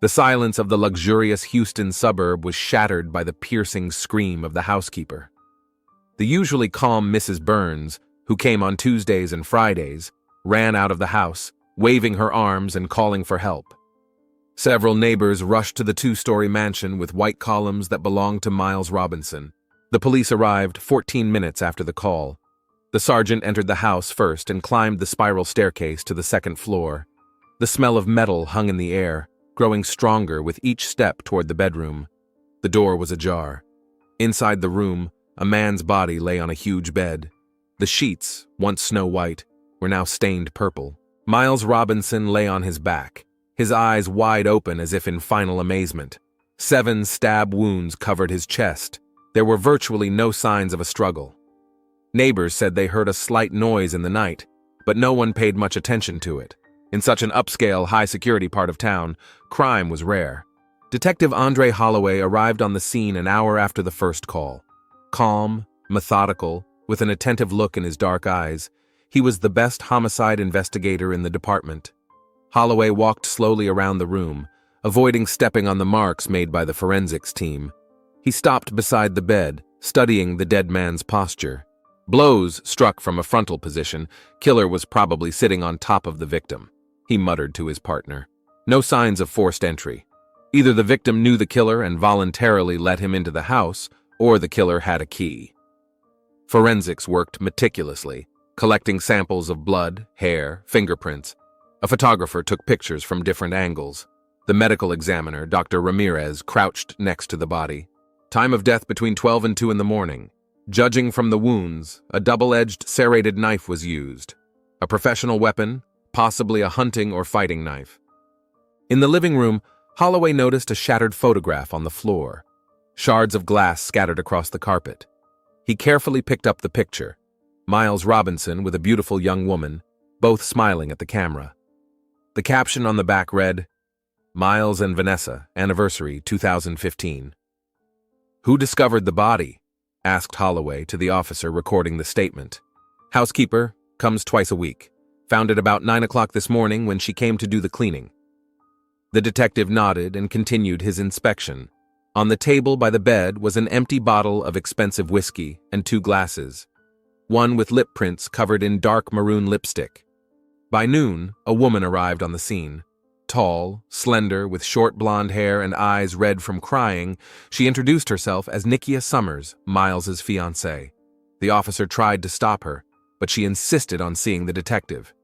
The silence of the luxurious Houston suburb was shattered by the piercing scream of the housekeeper. The usually calm Mrs. Burns, who came on Tuesdays and Fridays, ran out of the house, waving her arms and calling for help. Several neighbors rushed to the two-story mansion with white columns that belonged to Miles Robinson. The police arrived 14 minutes after the call. The sergeant entered the house first and climbed the spiral staircase to the second floor. The smell of metal hung in the air, growing stronger with each step toward the bedroom. The door was ajar. Inside the room, a man's body lay on a huge bed. The sheets, once snow-white, were now stained purple. Miles Robinson lay on his back, his eyes wide open as if in final amazement. 7 stab wounds covered his chest. There were virtually no signs of a struggle. Neighbors said they heard a slight noise in the night, but no one paid much attention to it. In such an upscale, high-security part of town, crime was rare. Detective Andre Holloway arrived on the scene an hour after the first call. Calm, methodical, with an attentive look in his dark eyes, he was the best homicide investigator in the department. Holloway walked slowly around the room, avoiding stepping on the marks made by the forensics team. He stopped beside the bed, studying the dead man's posture. Blows struck from a frontal position. Killer was probably sitting on top of the victim. He muttered to his partner. No signs of forced entry. Either the victim knew the killer and voluntarily let him into the house, or the killer had a key. Forensics worked meticulously, collecting samples of blood, hair, fingerprints. A photographer took pictures from different angles. The medical examiner, Dr. Ramirez, crouched next to the body. Time of death between 12 and 2 in the morning. Judging from the wounds, a double-edged serrated knife was used. A professional weapon, possibly a hunting or fighting knife. In the living room, Holloway noticed a shattered photograph on the floor. Shards of glass scattered across the carpet. He carefully picked up the picture. Miles Robinson with a beautiful young woman, both smiling at the camera. The caption on the back read, "Miles and Vanessa, anniversary 2015. "Who discovered the body?" asked Holloway to the officer recording the statement. "Housekeeper, comes twice a week. Found it about 9 o'clock this morning when she came to do the cleaning." The detective nodded and continued his inspection. On the table by the bed was an empty bottle of expensive whiskey and 2 glasses, one with lip prints covered in dark maroon lipstick. By noon, a woman arrived on the scene. Tall, slender, with short blonde hair and eyes red from crying, she introduced herself as Nikia Summers, Miles's fiancée. The officer tried to stop her, but she insisted on seeing the detective.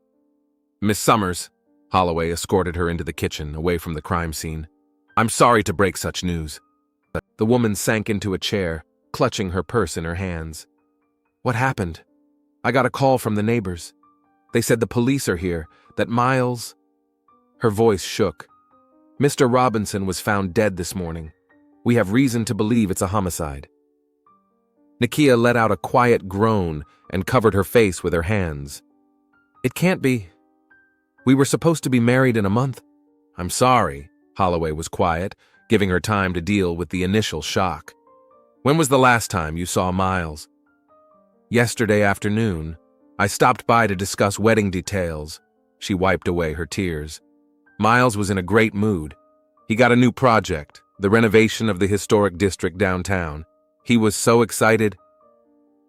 "Miss Summers," Holloway escorted her into the kitchen, away from the crime scene. "I'm sorry to break such news." The woman sank into a chair, clutching her purse in her hands. "What happened?" "I got a call from the neighbors. They said the police are here, that Miles—" Her voice shook. "Mr. Robinson was found dead this morning. We have reason to believe it's a homicide." Nikia let out a quiet groan and covered her face with her hands. "It can't be. We were supposed to be married in a month." "I'm sorry." Holloway was quiet, giving her time to deal with the initial shock. "When was the last time you saw Miles?" "Yesterday afternoon. I stopped by to discuss wedding details." She wiped away her tears. "Miles was in a great mood. He got a new project, the renovation of the historic district downtown. He was so excited."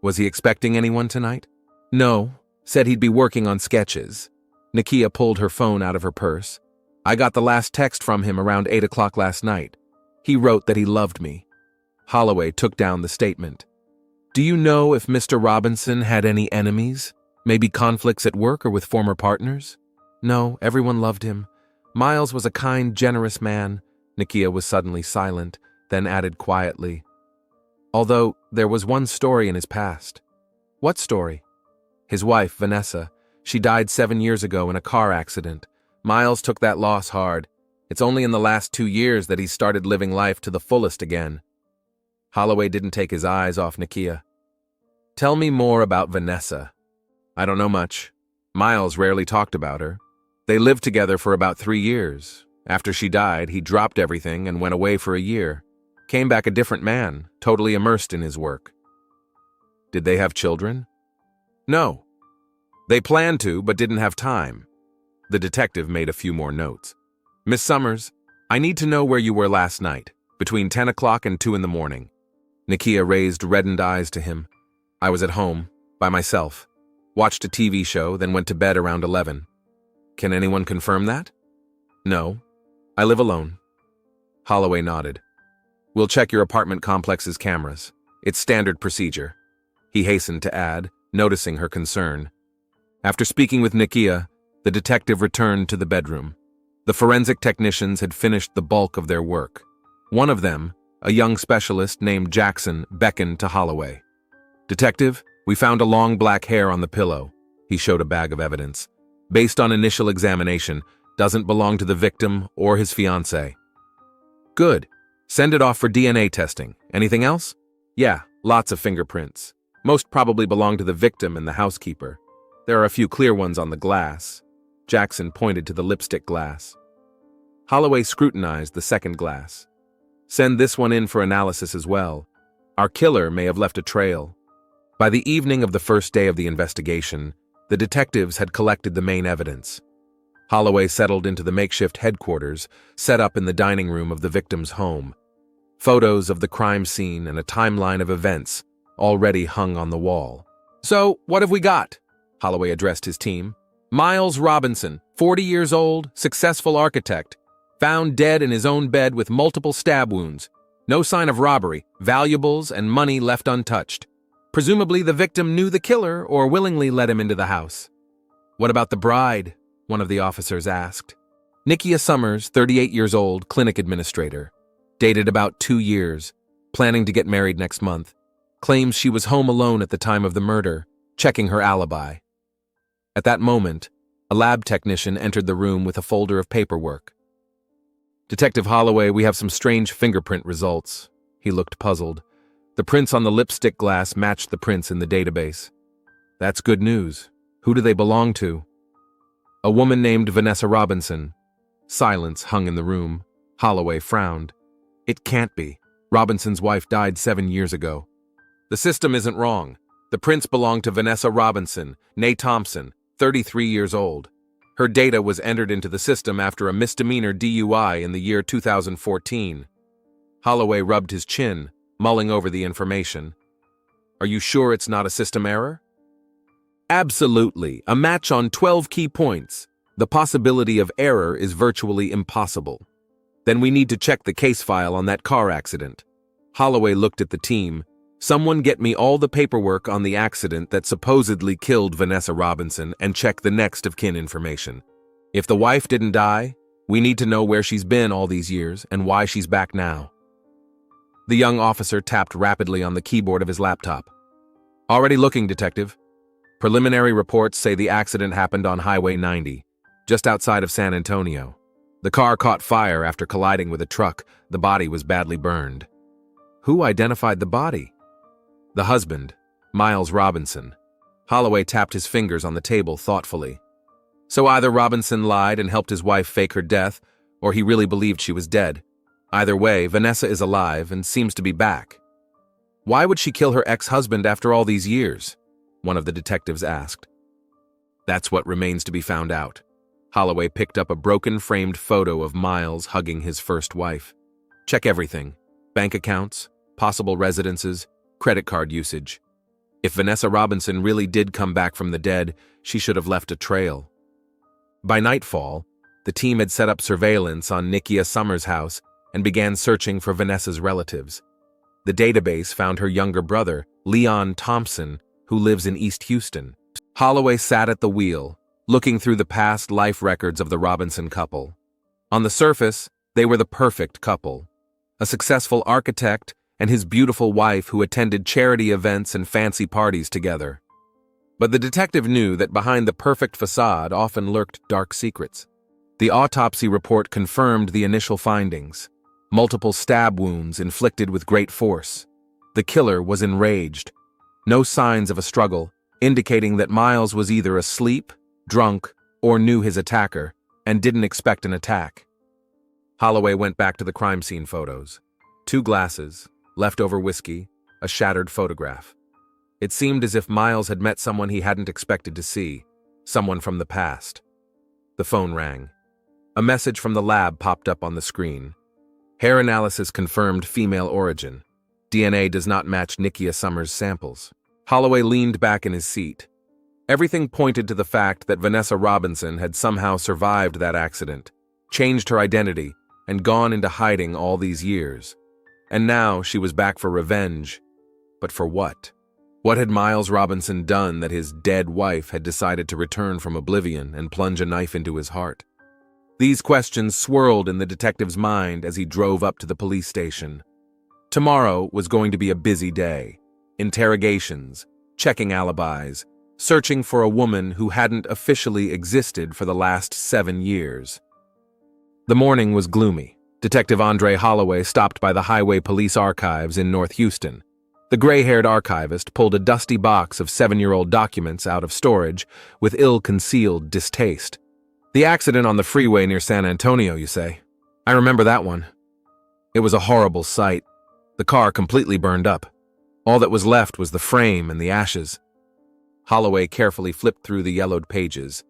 "Was he expecting anyone tonight?" "No. Said he'd be working on sketches." Nikia pulled her phone out of her purse. "I got the last text from him around 8 o'clock last night. He wrote that he loved me." Holloway took down the statement. "Do you know if Mr. Robinson had any enemies? Maybe conflicts at work or with former partners?" "No, everyone loved him. Miles was a kind, generous man." Nikia was suddenly silent, then added quietly, "Although there was one story in his past." "What story?" "His wife, Vanessa. She died 7 years ago in a car accident. Miles took that loss hard. It's only in the last 2 years that he's started living life to the fullest again." Holloway didn't take his eyes off Nikia. "Tell me more about Vanessa." "I don't know much. Miles rarely talked about her. They lived together for about 3 years. After she died, he dropped everything and went away for a year. Came back a different man, totally immersed in his work." "Did they have children?" "No. They planned to, but didn't have time." The detective made a few more notes. "Miss Summers, I need to know where you were last night, between 10 o'clock and 2 in the morning. Nakia raised reddened eyes to him. I was at home, by myself. Watched a TV show, then went to bed around 11. Can anyone confirm that? No. I live alone. Holloway nodded. We'll check your apartment complex's cameras. It's standard procedure. He hastened to add, noticing her concern. After speaking with Nakia, the detective returned to the bedroom. The forensic technicians had finished the bulk of their work. One of them, a young specialist named Jackson, beckoned to Holloway. Detective, we found a long black hair on the pillow. He showed a bag of evidence. Based on initial examination, doesn't belong to the victim or his fiancée. Good. Send it off for DNA testing. Anything else? Yeah, lots of fingerprints. Most probably belong to the victim and the housekeeper. There are a few clear ones on the glass. Jackson pointed to the lipstick glass. Holloway scrutinized the second glass. Send this one in for analysis as well. Our killer may have left a trail. By the evening of the first day of the investigation, the detectives had collected the main evidence. Holloway settled into the makeshift headquarters, set up in the dining room of the victim's home. Photos of the crime scene and a timeline of events already hung on the wall. So, what have we got? Holloway addressed his team. Miles Robinson, 40 years old, successful architect, found dead in his own bed with multiple stab wounds. No sign of robbery, valuables and money left untouched. Presumably the victim knew the killer or willingly let him into the house. What about the bride? One of the officers asked. Nakia Summers, 38 years old, clinic administrator. Dated about 2 years, planning to get married next month. Claims she was home alone at the time of the murder, checking her alibi. At that moment, a lab technician entered the room with a folder of paperwork. Detective Holloway, we have some strange fingerprint results. He looked puzzled. The prints on the lipstick glass matched the prints in the database. That's good news. Who do they belong to? A woman named Vanessa Robinson. Silence hung in the room. Holloway frowned. It can't be. Robinson's wife died 7 years ago. The system isn't wrong. The prints belong to Vanessa Robinson, née Thompson, 33 years old. Her data was entered into the system after a misdemeanor DUI in the year 2014. Holloway rubbed his chin, mulling over the information. Are you sure it's not a system error? Absolutely. A match on 12 key points. The possibility of error is virtually impossible. Then we need to check the case file on that car accident. Holloway looked at the team. Someone get me all the paperwork on the accident that supposedly killed Vanessa Robinson and check the next of kin information. If the wife didn't die, we need to know where she's been all these years and why she's back now. The young officer tapped rapidly on the keyboard of his laptop. Already looking, Detective. Preliminary reports say the accident happened on Highway 90, just outside of San Antonio. The car caught fire after colliding with a truck. The body was badly burned. Who identified the body? The husband, Miles Robinson. Holloway tapped his fingers on the table thoughtfully. So either Robinson lied and helped his wife fake her death, or he really believed she was dead. Either way, Vanessa is alive and seems to be back. Why would she kill her ex-husband after all these years? One of the detectives asked. That's what remains to be found out. Holloway picked up a broken framed photo of Miles hugging his first wife. Check everything. Bank accounts, possible residences, credit card usage. If Vanessa Robinson really did come back from the dead, she should have left a trail. By nightfall, the team had set up surveillance on Nakia Summers' house and began searching for Vanessa's relatives. The database found her younger brother, Leon Thompson, who lives in East Houston. Holloway sat at the wheel, looking through the past life records of the Robinson couple. On the surface, they were the perfect couple. A successful architect and his beautiful wife who attended charity events and fancy parties together. But the detective knew that behind the perfect facade often lurked dark secrets. The autopsy report confirmed the initial findings. Multiple stab wounds inflicted with great force. The killer was enraged. No signs of a struggle, indicating that Miles was either asleep, drunk, or knew his attacker, and didn't expect an attack. Holloway went back to the crime scene photos. 2 glasses, leftover whiskey, a shattered photograph. It seemed as if Miles had met someone he hadn't expected to see, someone from the past. The phone rang. A message from the lab popped up on the screen. Hair analysis confirmed female origin. DNA does not match Nikia Summers' samples. Holloway leaned back in his seat. Everything pointed to the fact that Vanessa Robinson had somehow survived that accident, changed her identity, and gone into hiding all these years. And now she was back for revenge. But for what? What had Miles Robinson done that his dead wife had decided to return from oblivion and plunge a knife into his heart? These questions swirled in the detective's mind as he drove up to the police station. Tomorrow was going to be a busy day. Interrogations, checking alibis, searching for a woman who hadn't officially existed for the last 7 years. The morning was gloomy. Detective Andre Holloway stopped by the Highway Police Archives in North Houston. The gray-haired archivist pulled a dusty box of 7-year-old documents out of storage with ill-concealed distaste. The accident on the freeway near San Antonio, you say? I remember that one. It was a horrible sight. The car completely burned up. All that was left was the frame and the ashes. Holloway carefully flipped through the yellowed pages.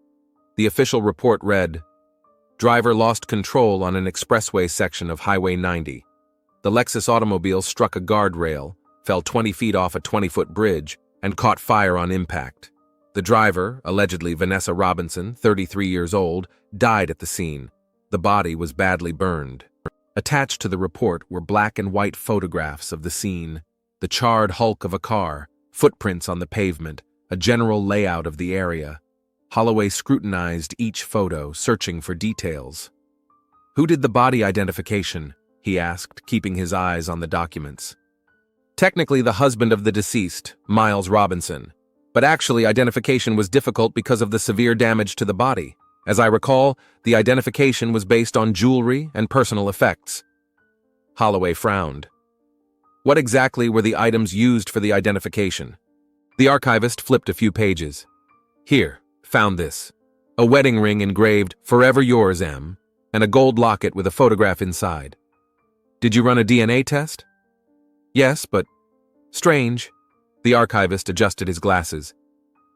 The official report read, "Driver lost control on an expressway section of Highway 90. The Lexus automobile struck a guardrail, fell 20 feet off a 20-foot bridge, and caught fire on impact. The driver, allegedly Vanessa Robinson, 33 years old, died at the scene. The body was badly burned." Attached to the report were black and white photographs of the scene, the charred hulk of a car, footprints on the pavement, a general layout of the area. Holloway scrutinized each photo, searching for details. "Who did the body identification?" he asked, keeping his eyes on the documents. "Technically the husband of the deceased, Miles Robinson, but actually identification was difficult because of the severe damage to the body. As I recall, the identification was based on jewelry and personal effects." Holloway frowned. "What exactly were the items used for the identification?" The archivist flipped a few pages. "Here, found this. A wedding ring engraved, 'Forever Yours, M,' and a gold locket with a photograph inside. Did you run a DNA test?" "Yes, but..." "Strange." The archivist adjusted his glasses.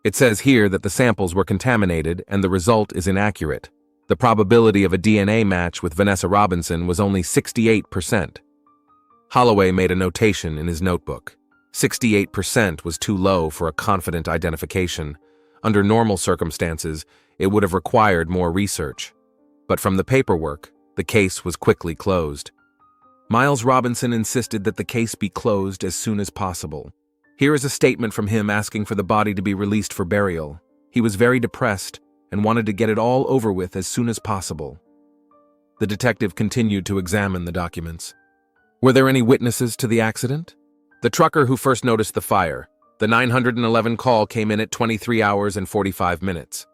"It says here that the samples were contaminated and the result is inaccurate. The probability of a DNA match with Vanessa Robinson was only 68%. Holloway made a notation in his notebook. 68% was too low for a confident identification. Under normal circumstances, it would have required more research. But from the paperwork, the case was quickly closed. Miles Robinson insisted that the case be closed as soon as possible. Here is a statement from him asking for the body to be released for burial. He was very depressed and wanted to get it all over with as soon as possible. The detective continued to examine the documents. Were there any witnesses to the accident? The trucker who first noticed the fire. The 911 call came in at 23 hours and 45 minutes.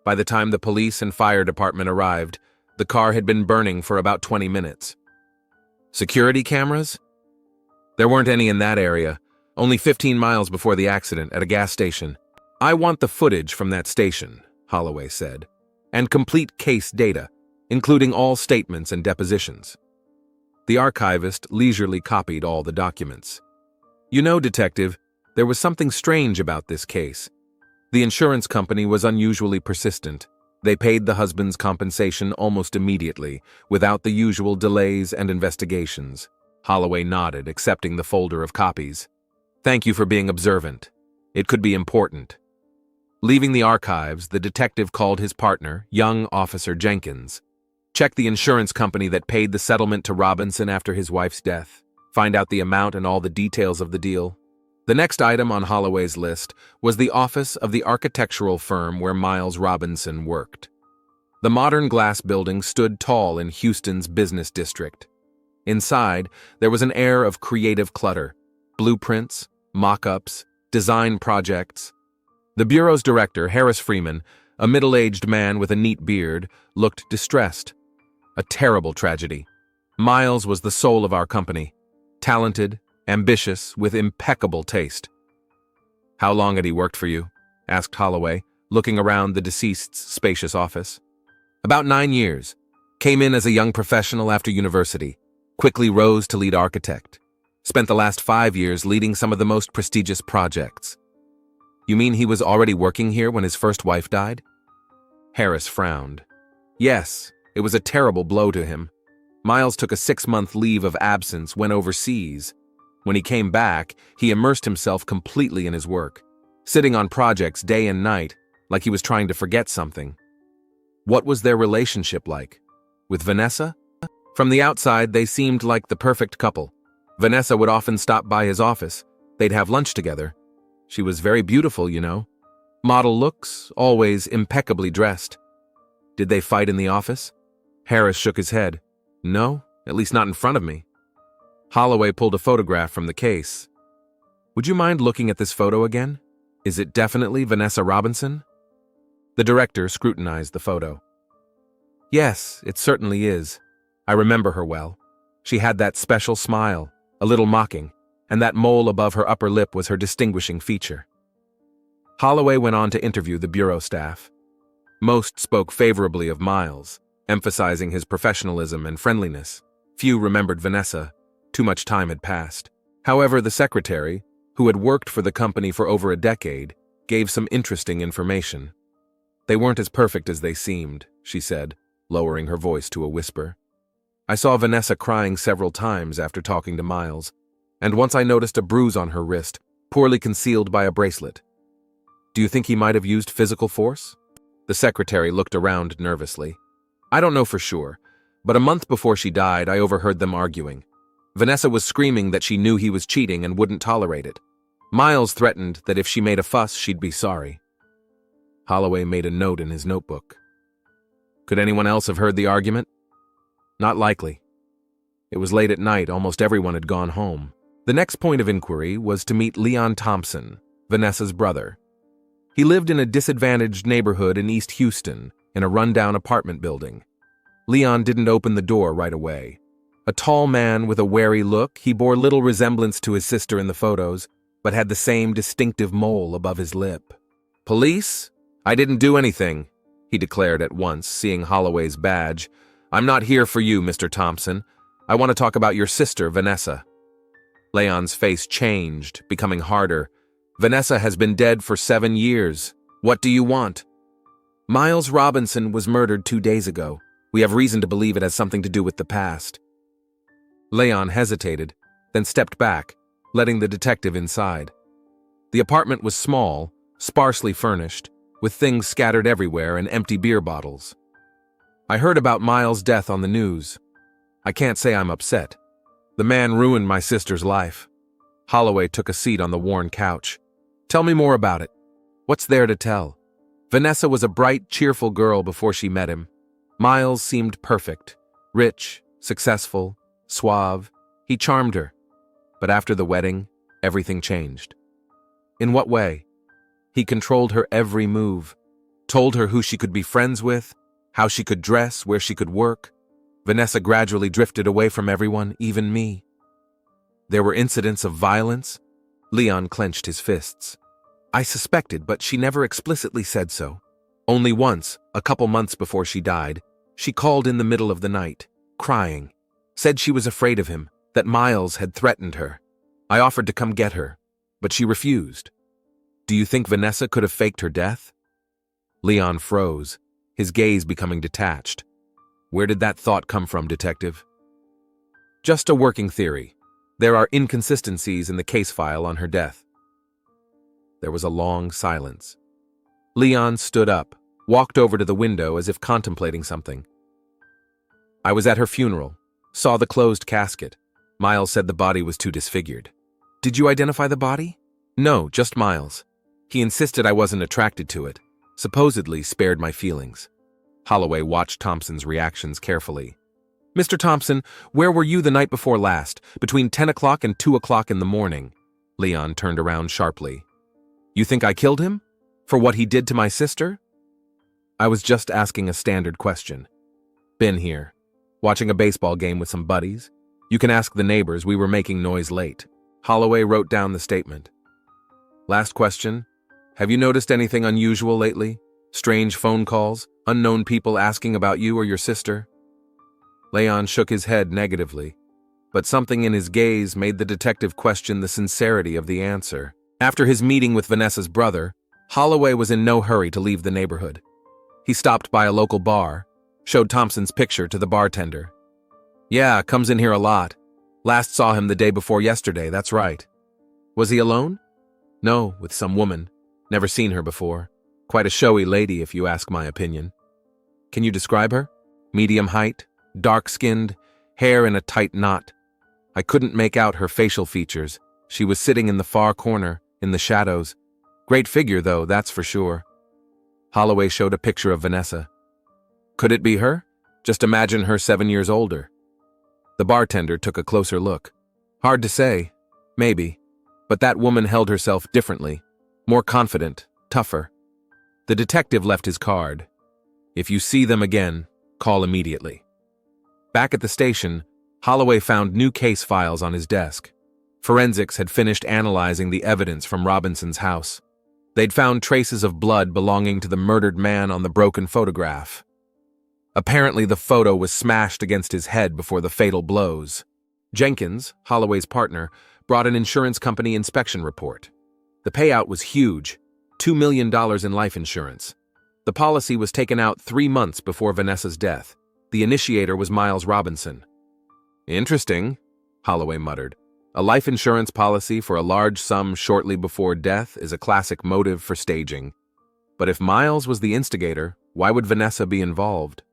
By the time the police and fire department arrived, the car had been burning for about 20 minutes. Security cameras? There weren't any in that area, only 15 miles before the accident at a gas station. I want the footage from that station, Holloway said, and complete case data, including all statements and depositions. The archivist leisurely copied all the documents. You know, Detective, there was something strange about this case. The insurance company was unusually persistent. They paid the husband's compensation almost immediately, without the usual delays and investigations. Holloway nodded, accepting the folder of copies. Thank you for being observant. It could be important. Leaving the archives, the detective called his partner, young Officer Jenkins. Check the insurance company that paid the settlement to Robinson after his wife's death. Find out the amount and all the details of the deal. The next item on Holloway's list was the office of the architectural firm where Miles Robinson worked. The modern glass building stood tall in Houston's business district. Inside, there was an air of creative clutter, blueprints, mock-ups, design projects. The bureau's director, Harris Freeman, a middle-aged man with a neat beard, looked distressed. A terrible tragedy. Miles was the soul of our company. Talented, ambitious, with impeccable taste. How long had he worked for you? Asked Holloway, looking around the deceased's spacious office. About 9 years. Came in as a young professional after university. Quickly rose to lead architect. Spent the last 5 years leading some of the most prestigious projects. You mean he was already working here when his first wife died? Harris frowned. Yes, It was a terrible blow to him. Miles took a 6-month leave of absence, went overseas. When he came back, he immersed himself completely in his work, sitting on projects day and night, like he was trying to forget something. What was their relationship like? With Vanessa? From the outside, they seemed like the perfect couple. Vanessa would often stop by his office. They'd have lunch together. She was very beautiful, you know. Model looks, always impeccably dressed. Did they fight in the office? Harris shook his head. No, at least not in front of me. Holloway pulled a photograph from the case. Would you mind looking at this photo again? Is it definitely Vanessa Robinson? The director scrutinized the photo. Yes, it certainly is. I remember her well. She had that special smile, a little mocking, and that mole above her upper lip was her distinguishing feature. Holloway went on to interview the bureau staff. Most spoke favorably of Miles, emphasizing his professionalism and friendliness. Few remembered Vanessa. Too much time had passed. However, the secretary, who had worked for the company for over a decade, gave some interesting information. They weren't as perfect as they seemed, she said, lowering her voice to a whisper. I saw Vanessa crying several times after talking to Miles, and once I noticed a bruise on her wrist, poorly concealed by a bracelet. Do you think he might have used physical force? The secretary looked around nervously. I don't know for sure, but a month before she died, I overheard them arguing. Vanessa was screaming that she knew he was cheating and wouldn't tolerate it. Miles threatened that if she made a fuss, she'd be sorry. Holloway made a note in his notebook. Could anyone else have heard the argument? Not likely. It was late at night, almost everyone had gone home. The next point of inquiry was to meet Leon Thompson, Vanessa's brother. He lived in a disadvantaged neighborhood in East Houston, in a rundown apartment building. Leon didn't open the door right away. A tall man with a wary look, he bore little resemblance to his sister in the photos, but had the same distinctive mole above his lip. Police? I didn't do anything, he declared at once, seeing Holloway's badge. I'm not here for you, Mr. Thompson. I want to talk about your sister, Vanessa. Leon's face changed, becoming harder. Vanessa has been dead for 7 years. What do you want? Miles Robinson was murdered 2 days ago. We have reason to believe it has something to do with the past. Leon hesitated, then stepped back, letting the detective inside. The apartment was small, sparsely furnished, with things scattered everywhere and empty beer bottles. I heard about Miles' death on the news. I can't say I'm upset. The man ruined my sister's life. Holloway took a seat on the worn couch. Tell me more about it. What's there to tell? Vanessa was a bright, cheerful girl before she met him. Miles seemed perfect, rich, successful, suave. He charmed her. But after the wedding, everything changed. In what way? He controlled her every move, told her who she could be friends with, how she could dress, where she could work. Vanessa gradually drifted away from everyone, even me. There were incidents of violence. Leon clenched his fists. I suspected, but she never explicitly said so. Only once, a couple months before she died, she called in the middle of the night, crying. Said she was afraid of him, that Miles had threatened her. I offered to come get her, but she refused. Do you think Vanessa could have faked her death? Leon froze, his gaze becoming detached. Where did that thought come from, detective? Just a working theory. There are inconsistencies in the case file on her death. There was a long silence. Leon stood up, walked over to the window as if contemplating something. I was at her funeral, saw the closed casket. Miles said the body was too disfigured. Did you identify the body? No, just Miles. He insisted I wasn't attracted to it, supposedly spared my feelings. Holloway watched Thompson's reactions carefully. Mr. Thompson, where were you the night before last, between 10 o'clock and 2 o'clock in the morning? Leon turned around sharply. You think I killed him? For what he did to my sister? I was just asking a standard question. Been here. Watching a baseball game with some buddies. You can ask the neighbors, we were making noise late. Holloway wrote down the statement. Last question. Have you noticed anything unusual lately? Strange phone calls? Unknown people asking about you or your sister? Leon shook his head negatively, but something in his gaze made the detective question the sincerity of the answer. After his meeting with Vanessa's brother, Holloway was in no hurry to leave the neighborhood. He stopped by a local bar, showed Thompson's picture to the bartender. Yeah, comes in here a lot. Last saw him the day before yesterday, that's right. Was he alone? No, with some woman. Never seen her before. Quite a showy lady, if you ask my opinion. Can you describe her? Medium height, dark-skinned, hair in a tight knot. I couldn't make out her facial features. She was sitting in the far corner, in the shadows. Great figure, though, that's for sure. Holloway showed a picture of Vanessa. Could it be her? Just imagine her 7 years older. The bartender took a closer look. Hard to say. Maybe. But that woman held herself differently. More confident, tougher. The detective left his card. If you see them again, call immediately. Back at the station, Holloway found new case files on his desk. Forensics had finished analyzing the evidence from Robinson's house. They'd found traces of blood belonging to the murdered man on the broken photograph. Apparently, the photo was smashed against his head before the fatal blows. Jenkins, Holloway's partner, brought an insurance company inspection report. The payout was huge, $2 million in life insurance. The policy was taken out 3 months before Vanessa's death. The initiator was Miles Robinson. Interesting, Holloway muttered. A life insurance policy for a large sum shortly before death is a classic motive for staging. But if Miles was the instigator, why would Vanessa be involved?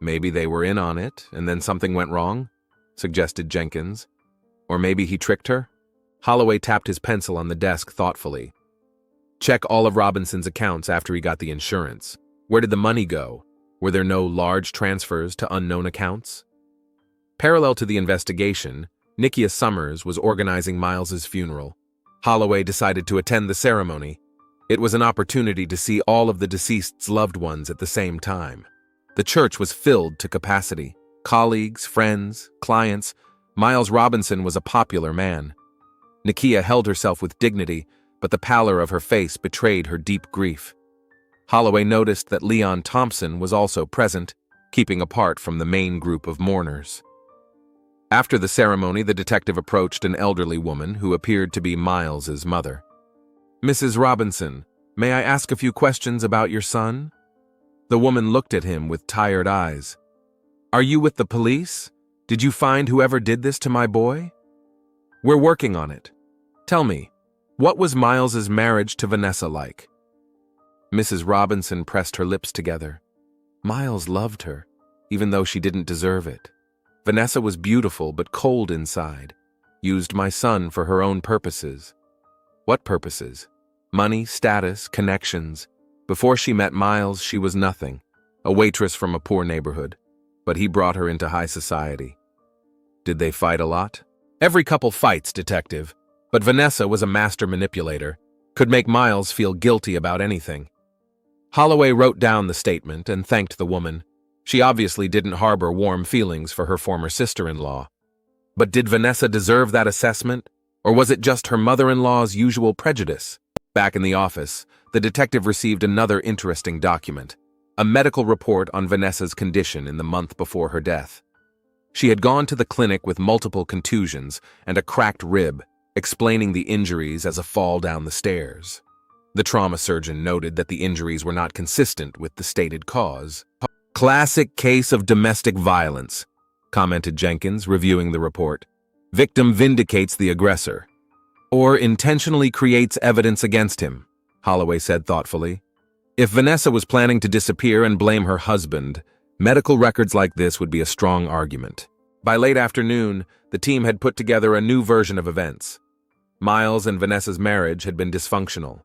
Maybe they were in on it, and then something went wrong, suggested Jenkins. Or maybe he tricked her? Holloway tapped his pencil on the desk thoughtfully. Check all of Robinson's accounts after he got the insurance. Where did the money go? Were there no large transfers to unknown accounts? Parallel to the investigation, Nikia Summers was organizing Miles's funeral. Holloway decided to attend the ceremony. It was an opportunity to see all of the deceased's loved ones at the same time. The church was filled to capacity. Colleagues, friends, clients. Miles Robinson was a popular man. Nikia held herself with dignity, but the pallor of her face betrayed her deep grief. Holloway noticed that Leon Thompson was also present, keeping apart from the main group of mourners. After the ceremony, the detective approached an elderly woman who appeared to be Miles's mother. Mrs. Robinson, may I ask a few questions about your son? The woman looked at him with tired eyes. Are you with the police? Did you find whoever did this to my boy? We're working on it. Tell me, what was Miles's marriage to Vanessa like? Mrs. Robinson pressed her lips together. Miles loved her, even though she didn't deserve it. Vanessa was beautiful but cold inside, used my son for her own purposes. What purposes? Money, status, connections. Before she met Miles, she was nothing, a waitress from a poor neighborhood, but he brought her into high society. Did they fight a lot? Every couple fights, detective, but Vanessa was a master manipulator, could make Miles feel guilty about anything. Holloway wrote down the statement and thanked the woman. She obviously didn't harbor warm feelings for her former sister-in-law. But did Vanessa deserve that assessment, or was it just her mother-in-law's usual prejudice? Back in the office, the detective received another interesting document, a medical report on Vanessa's condition in the month before her death. She had gone to the clinic with multiple contusions and a cracked rib, explaining the injuries as a fall down the stairs. The trauma surgeon noted that the injuries were not consistent with the stated cause. Classic case of domestic violence, commented Jenkins, reviewing the report. Victim vindicates the aggressor. Or intentionally creates evidence against him, Holloway said thoughtfully. If Vanessa was planning to disappear and blame her husband, medical records like this would be a strong argument. By late afternoon, the team had put together a new version of events. Miles and Vanessa's marriage had been dysfunctional.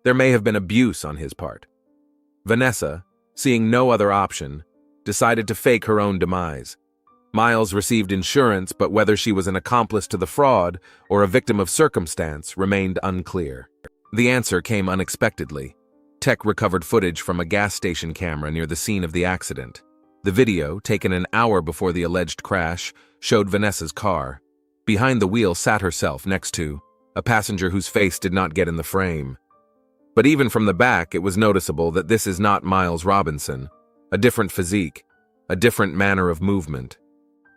There may have been abuse on his part. Vanessa, seeing no other option, decided to fake her own demise. Miles received insurance, but whether she was an accomplice to the fraud or a victim of circumstance remained unclear. The answer came unexpectedly. Tech recovered footage from a gas station camera near the scene of the accident. The video, taken an hour before the alleged crash, showed Vanessa's car. Behind the wheel sat herself next to a passenger whose face did not get in the frame. But even from the back, it was noticeable that this is not Miles Robinson. A different physique, a different manner of movement.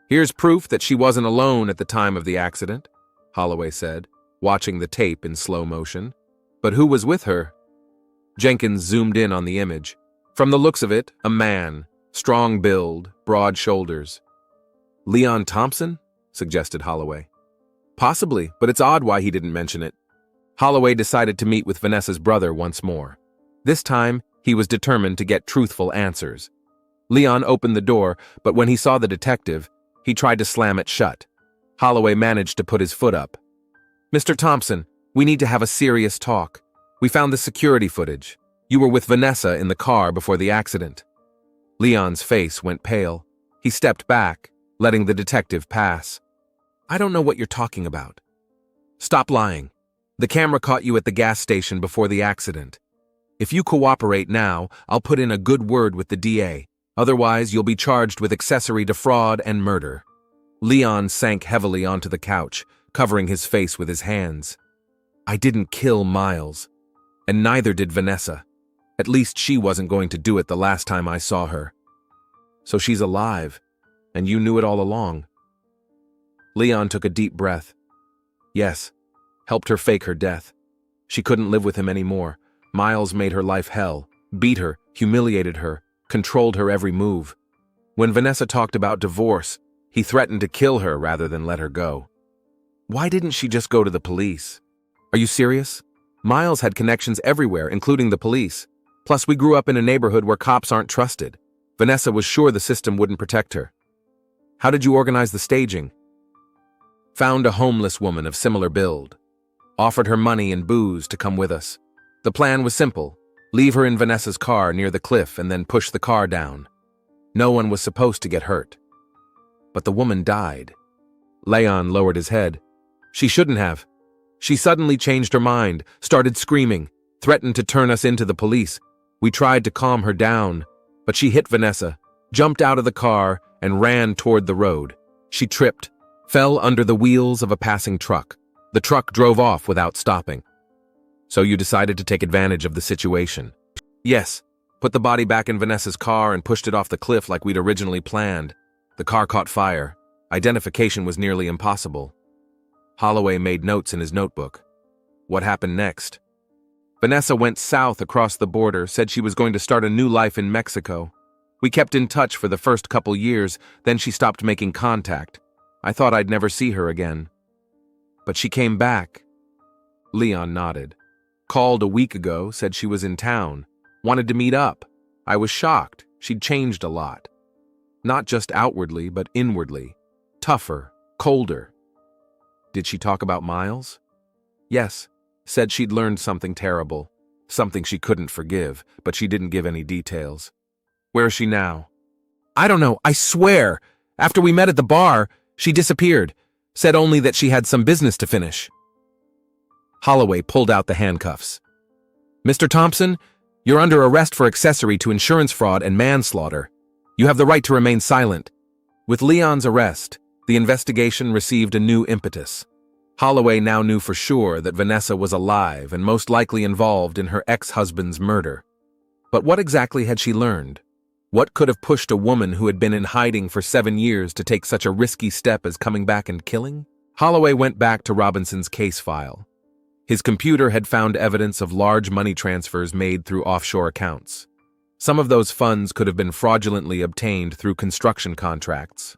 Here's proof that she wasn't alone at the time of the accident, Holloway said, watching the tape in slow motion. But who was with her? Jenkins zoomed in on the image. From the looks of it, a man, Strong build, broad shoulders. Leon Thompson? Suggested Holloway. Possibly, but it's odd why he didn't mention it. Holloway decided to meet with Vanessa's brother once more. This time, he was determined to get truthful answers. Leon opened the door, but when he saw the detective, he tried to slam it shut. Holloway managed to put his foot up. "Mr. Thompson, we need to have a serious talk. We found the security footage. You were with Vanessa in the car before the accident." Leon's face went pale. He stepped back, letting the detective pass. "I don't know what you're talking about." "Stop lying. The camera caught you at the gas station before the accident. If you cooperate now, I'll put in a good word with the DA. Otherwise, you'll be charged with accessory to fraud and murder." Leon sank heavily onto the couch, covering his face with his hands. "I didn't kill Miles, and neither did Vanessa. At least she wasn't going to do it the last time I saw her. So she's alive, and you knew it all along." Leon took a deep breath. Yes, helped her fake her death. She couldn't live with him anymore. Miles made her life hell, beat her, humiliated her, controlled her every move. When Vanessa talked about divorce, he threatened to kill her rather than let her go. Why didn't she just go to the police? Are you serious? Miles had connections everywhere, including the police. Plus, we grew up in a neighborhood where cops aren't trusted. Vanessa was sure the system wouldn't protect her. How did you organize the staging? Found a homeless woman of similar build. Offered her money and booze to come with us. The plan was simple. Leave her in Vanessa's car near the cliff and then push the car down. No one was supposed to get hurt. But the woman died. Leon lowered his head. She shouldn't have. She suddenly changed her mind, started screaming, threatened to turn us into the police. We tried to calm her down, but she hit Vanessa, jumped out of the car, and ran toward the road. She tripped, fell under the wheels of a passing truck. The truck drove off without stopping. So you decided to take advantage of the situation. Yes, put the body back in Vanessa's car and pushed it off the cliff like we'd originally planned. The car caught fire. Identification was nearly impossible. Holloway made notes in his notebook. What happened next? Vanessa went south across the border, said she was going to start a new life in Mexico. We kept in touch for the first couple years, then she stopped making contact. I thought I'd never see her again. But she came back. Leon nodded. Called a week ago, said she was in town. Wanted to meet up. I was shocked. She'd changed a lot. Not just outwardly, but inwardly. Tougher, colder. Did she talk about Miles? Yes. Said she'd learned something terrible. Something she couldn't forgive, but she didn't give any details. Where is she now? I don't know, I swear. After we met at the bar, she disappeared. Said only that she had some business to finish. Holloway pulled out the handcuffs. Mr. Thompson, you're under arrest for accessory to insurance fraud and manslaughter. You have the right to remain silent. With Leon's arrest, the investigation received a new impetus. Holloway now knew for sure that Vanessa was alive and most likely involved in her ex-husband's murder. But what exactly had she learned? What could have pushed a woman who had been in hiding for 7 years to take such a risky step as coming back and killing? Holloway went back to Robinson's case file. His computer had found evidence of large money transfers made through offshore accounts. Some of those funds could have been fraudulently obtained through construction contracts.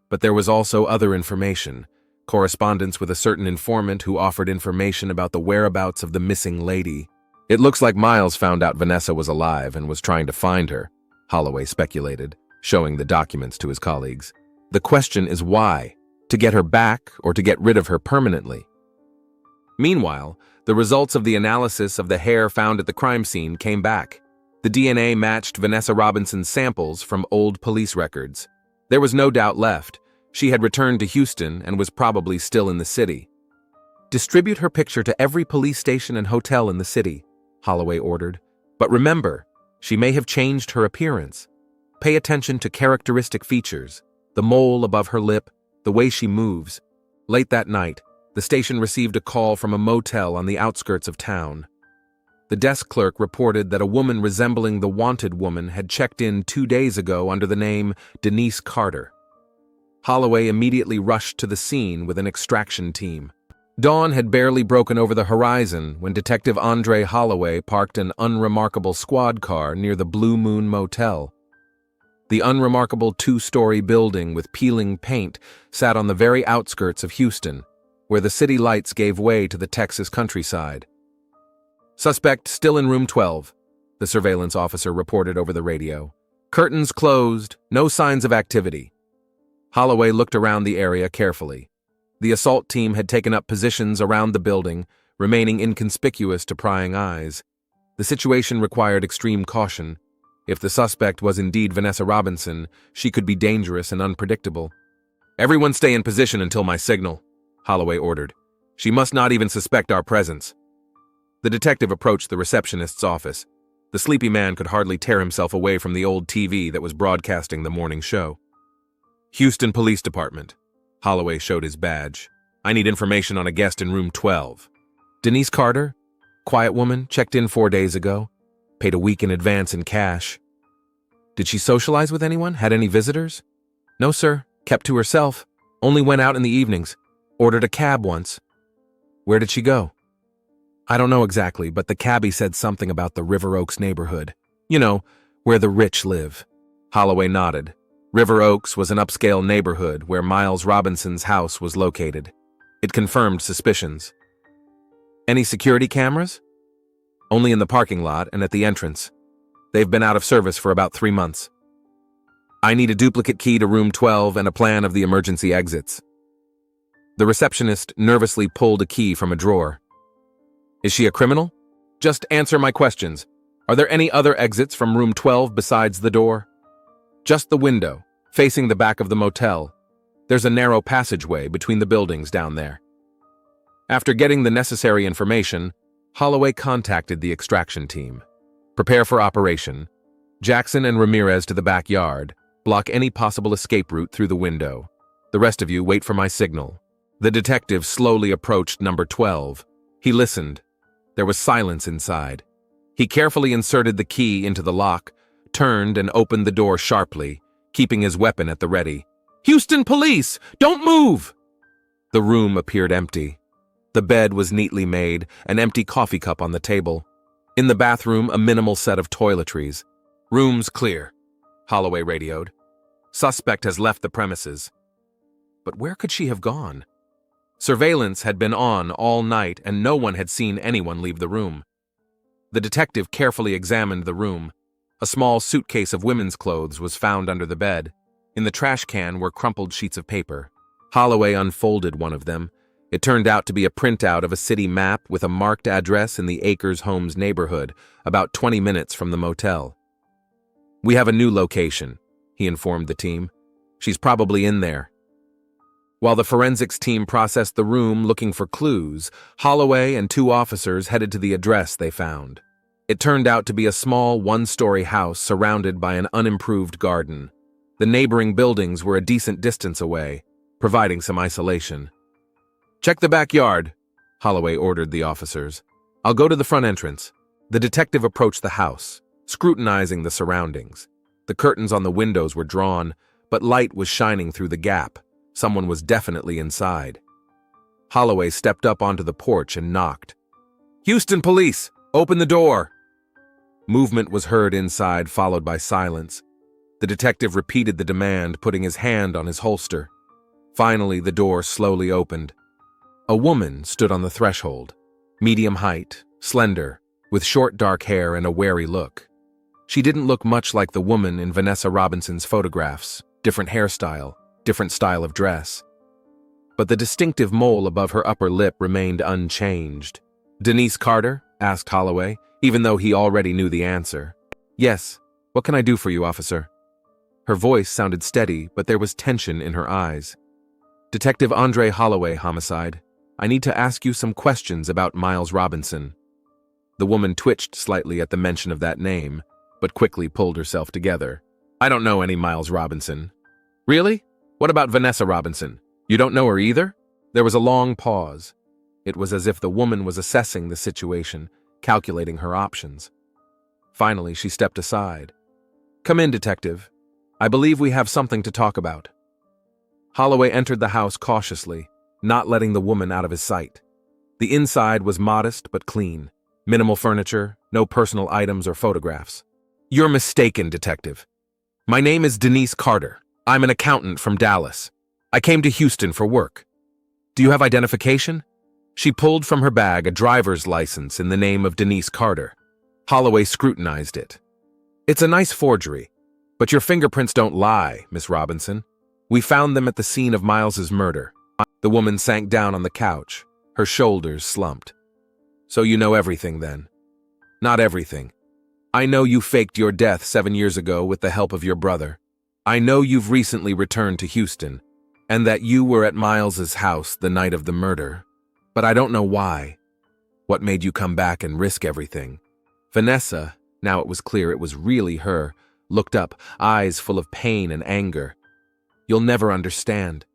But there was also other information, correspondence with a certain informant who offered information about the whereabouts of the missing lady. It looks like Miles found out Vanessa was alive and was trying to find her, Holloway speculated, showing the documents to his colleagues. The question is why? To get her back or to get rid of her permanently? Meanwhile, the results of the analysis of the hair found at the crime scene came back. The DNA matched Vanessa Robinson's samples from old police records. There was no doubt left. She had returned to Houston and was probably still in the city. Distribute her picture to every police station and hotel in the city, Holloway ordered. But remember, she may have changed her appearance. Pay attention to characteristic features, the mole above her lip, the way she moves. Late that night, the station received a call from a motel on the outskirts of town. The desk clerk reported that a woman resembling the wanted woman had checked in 2 days ago under the name Denise Carter. Holloway immediately rushed to the scene with an extraction team. Dawn had barely broken over the horizon when Detective Andre Holloway parked an unremarkable squad car near the Blue Moon Motel. The unremarkable two-story building with peeling paint sat on the very outskirts of Houston, where the city lights gave way to the Texas countryside. "Suspect still in room 12, the surveillance officer reported over the radio. "Curtains closed, no signs of activity." Holloway looked around the area carefully. The assault team had taken up positions around the building, remaining inconspicuous to prying eyes. The situation required extreme caution. If the suspect was indeed Vanessa Robinson, she could be dangerous and unpredictable. "Everyone stay in position until my signal," Holloway ordered. "She must not even suspect our presence." The detective approached the receptionist's office. The sleepy man could hardly tear himself away from the old TV that was broadcasting the morning show. "Houston Police Department." Holloway showed his badge. "I need information on a guest in room 12. "Denise Carter? Quiet woman, checked in 4 days ago. Paid a week in advance in cash." "Did she socialize with anyone? Had any visitors?" "No, sir. Kept to herself. Only went out in the evenings. Ordered a cab once." "Where did she go?" "I don't know exactly, but the cabbie said something about the River Oaks neighborhood. You know, where the rich live." Holloway nodded. River Oaks was an upscale neighborhood where Miles Robinson's house was located. It confirmed suspicions. "Any security cameras?" "Only in the parking lot and at the entrance. They've been out of service for about 3 months." "I need a duplicate key to room 12 and a plan of the emergency exits." The receptionist nervously pulled a key from a drawer. "Is she a criminal? Just answer my questions. Are there any other exits from room 12 besides the door?" "Just the window, facing the back of the motel. There's a narrow passageway between the buildings down there." After getting the necessary information, Holloway contacted the extraction team. "Prepare for operation. Jackson and Ramirez to the backyard. Block any possible escape route through the window. The rest of you wait for my signal." The detective slowly approached number 12. He listened. There was silence inside. He carefully inserted the key into the lock, turned and opened the door sharply, keeping his weapon at the ready. "Houston Police! Don't move!" The room appeared empty. The bed was neatly made, an empty coffee cup on the table. In the bathroom, a minimal set of toiletries. "Room's clear," Holloway radioed. "Suspect has left the premises." But where could she have gone? Surveillance had been on all night and no one had seen anyone leave the room. The detective carefully examined the room. A small suitcase of women's clothes was found under the bed. In the trash can were crumpled sheets of paper. Holloway unfolded one of them. It turned out to be a printout of a city map with a marked address in the Acres Homes neighborhood, about 20 minutes from the motel. "We have a new location," he informed the team. "She's probably in there." While the forensics team processed the room looking for clues, Holloway and 2 officers headed to the address they found. It turned out to be a small one-story house surrounded by an unimproved garden. The neighboring buildings were a decent distance away, providing some isolation. "Check the backyard," Holloway ordered the officers. "I'll go to the front entrance." The detective approached the house, scrutinizing the surroundings. The curtains on the windows were drawn, but light was shining through the gap. Someone was definitely inside. Holloway stepped up onto the porch and knocked. "Houston Police, open the door!" Movement was heard inside, followed by silence. The detective repeated the demand, putting his hand on his holster. Finally, the door slowly opened. A woman stood on the threshold, medium height, slender, with short dark hair and a wary look. She didn't look much like the woman in Vanessa Robinson's photographs, different hairstyle, different style of dress. But the distinctive mole above her upper lip remained unchanged. "Denise Carter?" asked Holloway, even though he already knew the answer. "Yes. What can I do for you, officer?" Her voice sounded steady, but there was tension in her eyes. "Detective Andre Holloway, homicide. I need to ask you some questions about Miles Robinson." The woman twitched slightly at the mention of that name, but quickly pulled herself together. "I don't know any Miles Robinson." "Really? What about Vanessa Robinson? You don't know her either?" There was a long pause. It was as if the woman was assessing the situation, calculating her options. Finally, she stepped aside. "Come in, detective. I believe we have something to talk about." Holloway entered the house cautiously, not letting the woman out of his sight. The inside was modest but clean. Minimal furniture, no personal items or photographs. "You're mistaken, detective. My name is Denise Carter. I'm an accountant from Dallas. I came to Houston for work. Do you have identification? She pulled from her bag a driver's license in the name of Denise Carter. Holloway scrutinized it. It's a nice forgery, but your fingerprints don't lie, Miss Robinson. We found them at the scene of Miles's murder. The woman sank down on the couch, her shoulders slumped. So you know everything then? Not everything. I know you faked your death 7 years ago with the help of your brother. I know you've recently returned to Houston, and that you were at Miles's house the night of the murder. But I don't know why. What made you come back and risk everything? Vanessa, now it was clear it was really her, looked up, eyes full of pain and anger. You'll never understand.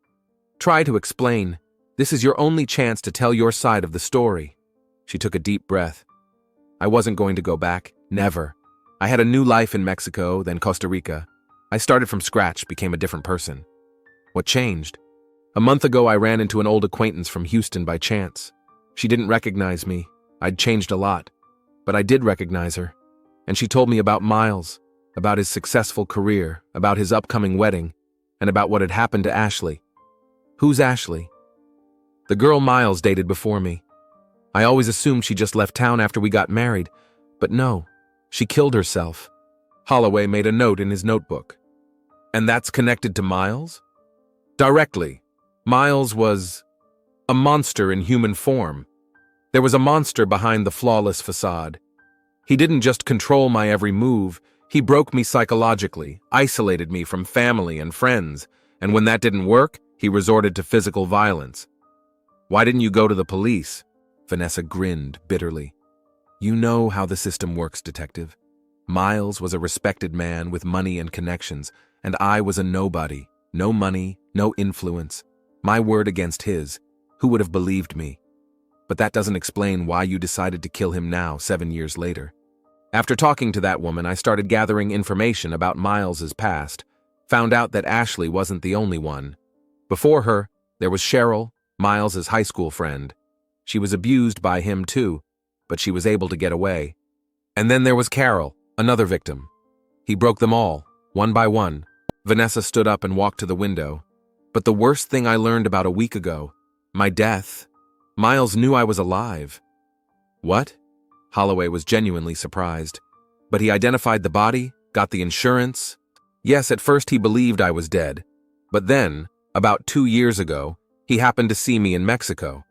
Try to explain. This is your only chance to tell your side of the story. She took a deep breath. I wasn't going to go back. Never. I had a new life in Mexico, then Costa Rica. I started from scratch, became a different person. What changed? A month ago, I ran into an old acquaintance from Houston by chance. She didn't recognize me. I'd changed a lot. But I did recognize her. And she told me about Miles, about his successful career, about his upcoming wedding, and about what had happened to Ashley. Who's Ashley? The girl Miles dated before me. I always assumed she just left town after we got married, but no, she killed herself. Holloway made a note in his notebook. And that's connected to Miles? Directly. Miles was a monster in human form. There was a monster behind the flawless facade. He didn't just control my every move, he broke me psychologically, isolated me from family and friends, and when that didn't work, he resorted to physical violence. Why didn't you go to the police? Vanessa grinned bitterly. You know how the system works, detective. Miles was a respected man with money and connections, and I was a nobody. No money, no influence. My word against his. Who would have believed me? But that doesn't explain why you decided to kill him now, 7 years later. After talking to that woman, I started gathering information about Miles's past, found out that Ashley wasn't the only one. Before her, there was Cheryl, Miles's high school friend. She was abused by him too, but she was able to get away. And then there was Carol, another victim. He broke them all, one by one. Vanessa stood up and walked to the window. But the worst thing I learned about a week ago, my death. Miles knew I was alive. What? Holloway was genuinely surprised. But he identified the body, got the insurance. Yes, at first he believed I was dead. But then, about 2 years ago, he happened to see me in Mexico.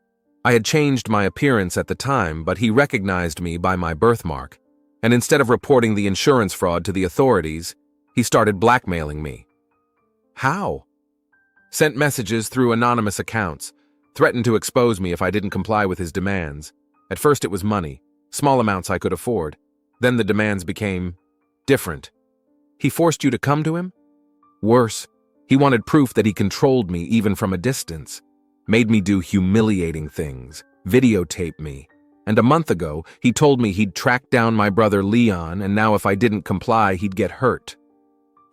I had changed my appearance at the time, but he recognized me by my birthmark. And instead of reporting the insurance fraud to the authorities, he started blackmailing me. How? Sent messages through anonymous accounts, threatened to expose me if I didn't comply with his demands. At first it was money, small amounts I could afford. Then the demands became different. He forced you to come to him? Worse, he wanted proof that he controlled me even from a distance. Made me do humiliating things, videotape me. And a month ago, he told me he'd tracked down my brother Leon, and now if I didn't comply, he'd get hurt.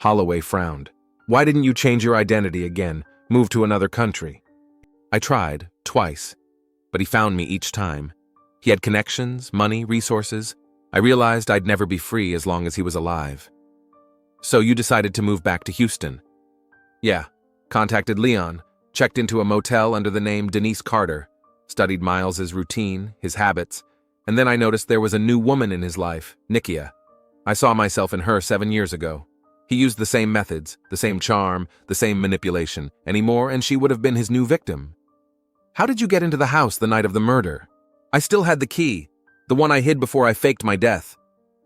Holloway frowned. Why didn't you change your identity again, move to another country? I tried, twice, but he found me each time. He had connections, money, resources. I realized I'd never be free as long as he was alive. So you decided to move back to Houston? Yeah, contacted Leon, checked into a motel under the name Denise Carter, studied Miles's routine, his habits, and then I noticed there was a new woman in his life, Nikia. I saw myself in her 7 years ago. He used the same methods, the same charm, the same manipulation, anymore, and she would have been his new victim. How did you get into the house the night of the murder? I still had the key, the one I hid before I faked my death.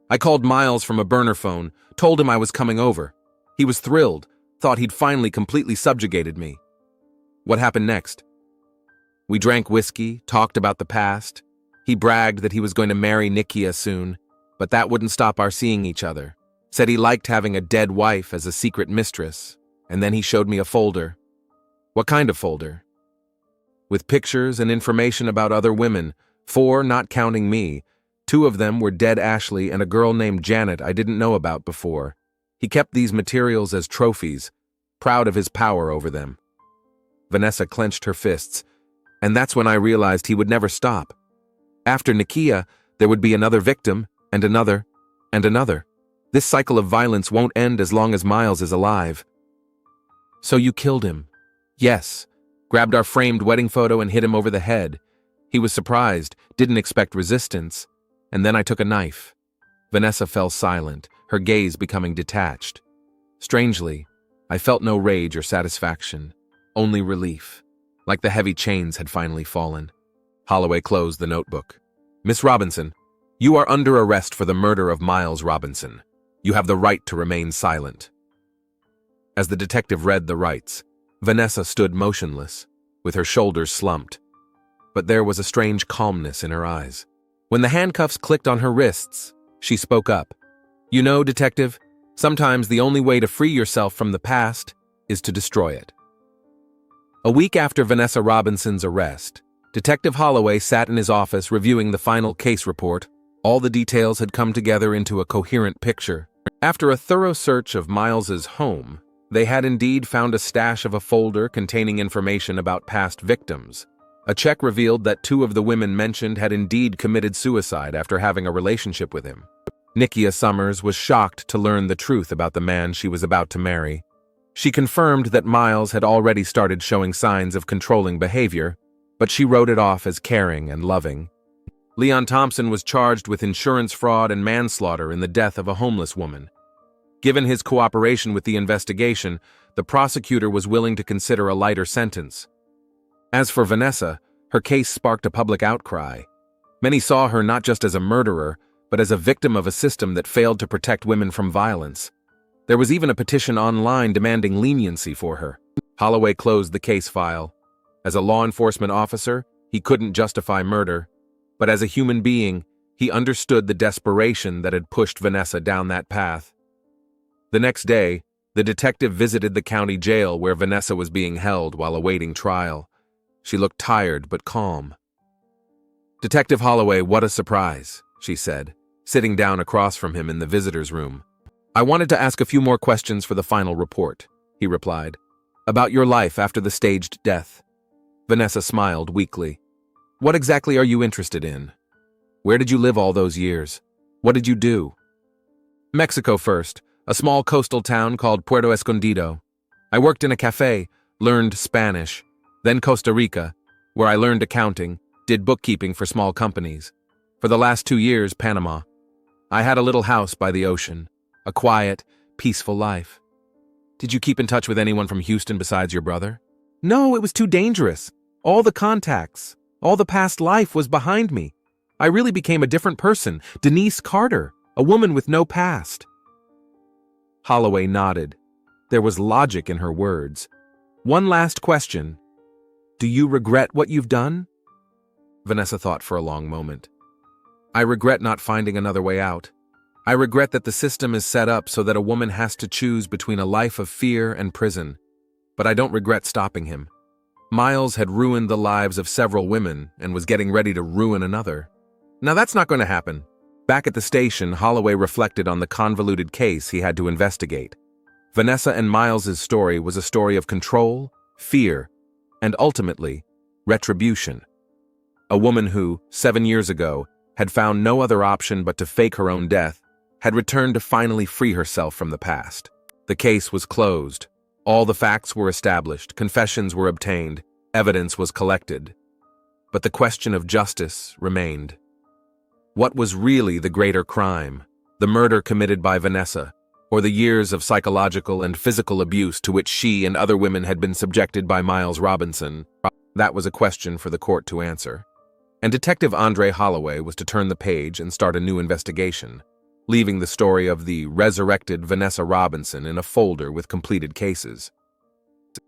I called Miles from a burner phone, told him I was coming over. He was thrilled, thought he'd finally completely subjugated me. What happened next? We drank whiskey, talked about the past. He bragged that he was going to marry Nikia soon, but that wouldn't stop our seeing each other. Said he liked having a dead wife as a secret mistress, and then he showed me a folder. What kind of folder? With pictures and information about other women, 4 not counting me. 2 of them were dead Ashley and a girl named Janet I didn't know about before. He kept these materials as trophies, proud of his power over them. Vanessa clenched her fists, and that's when I realized he would never stop. After Nikia, there would be another victim, and another, and another. This cycle of violence won't end as long as Miles is alive. So you killed him? Yes. Grabbed our framed wedding photo and hit him over the head. He was surprised, didn't expect resistance, and then I took a knife. Vanessa fell silent, her gaze becoming detached. Strangely, I felt no rage or satisfaction, only relief, like the heavy chains had finally fallen. Holloway closed the notebook. Miss Robinson, you are under arrest for the murder of Miles Robinson. You have the right to remain silent. As the detective read the rights, Vanessa stood motionless, with her shoulders slumped. But there was a strange calmness in her eyes. When the handcuffs clicked on her wrists, she spoke up. You know, detective, sometimes the only way to free yourself from the past is to destroy it. A week after Vanessa Robinson's arrest, Detective Holloway sat in his office reviewing the final case report. All the details had come together into a coherent picture. After a thorough search of Miles's home, they had indeed found a stash of a folder containing information about past victims. A check revealed that 2 of the women mentioned had indeed committed suicide after having a relationship with him. Nikia Summers was shocked to learn the truth about the man she was about to marry. She confirmed that Miles had already started showing signs of controlling behavior, but she wrote it off as caring and loving. Leon Thompson was charged with insurance fraud and manslaughter in the death of a homeless woman. Given his cooperation with the investigation, the prosecutor was willing to consider a lighter sentence. As for Vanessa, her case sparked a public outcry. Many saw her not just as a murderer, but as a victim of a system that failed to protect women from violence. There was even a petition online demanding leniency for her. Holloway closed the case file. As a law enforcement officer, he couldn't justify murder, but as a human being, he understood the desperation that had pushed Vanessa down that path. The next day, the detective visited the county jail where Vanessa was being held while awaiting trial. She looked tired but calm. Detective Holloway, what a surprise, she said, sitting down across from him in the visitor's room. I wanted to ask a few more questions for the final report, he replied. About your life after the staged death. Vanessa smiled weakly. What exactly are you interested in? Where did you live all those years? What did you do? Mexico first, a small coastal town called Puerto Escondido. I worked in a cafe, learned Spanish, then Costa Rica, where I learned accounting, did bookkeeping for small companies. For the last 2 years, Panama. I had a little house by the ocean, a quiet, peaceful life. Did you keep in touch with anyone from Houston besides your brother? No, it was too dangerous. All the contacts, all the past life was behind me. I really became a different person, Denise Carter, a woman with no past. Holloway nodded. There was logic in her words. One last question. Do you regret what you've done? Vanessa thought for a long moment. I regret not finding another way out. I regret that the system is set up so that a woman has to choose between a life of fear and prison. But I don't regret stopping him. Miles had ruined the lives of several women and was getting ready to ruin another. Now that's not going to happen. Back at the station, Holloway reflected on the convoluted case he had to investigate. Vanessa and Miles's story was a story of control, fear, and ultimately, retribution. A woman who, 7 years ago, had found no other option but to fake her own death, had returned to finally free herself from the past. The case was closed. All the facts were established, confessions were obtained, evidence was collected. But the question of justice remained. What was really the greater crime? The murder committed by Vanessa, or the years of psychological and physical abuse to which she and other women had been subjected by Miles Robinson? That was a question for the court to answer. And Detective Andre Holloway was to turn the page and start a new investigation, leaving the story of the resurrected Vanessa Robinson in a folder with completed cases.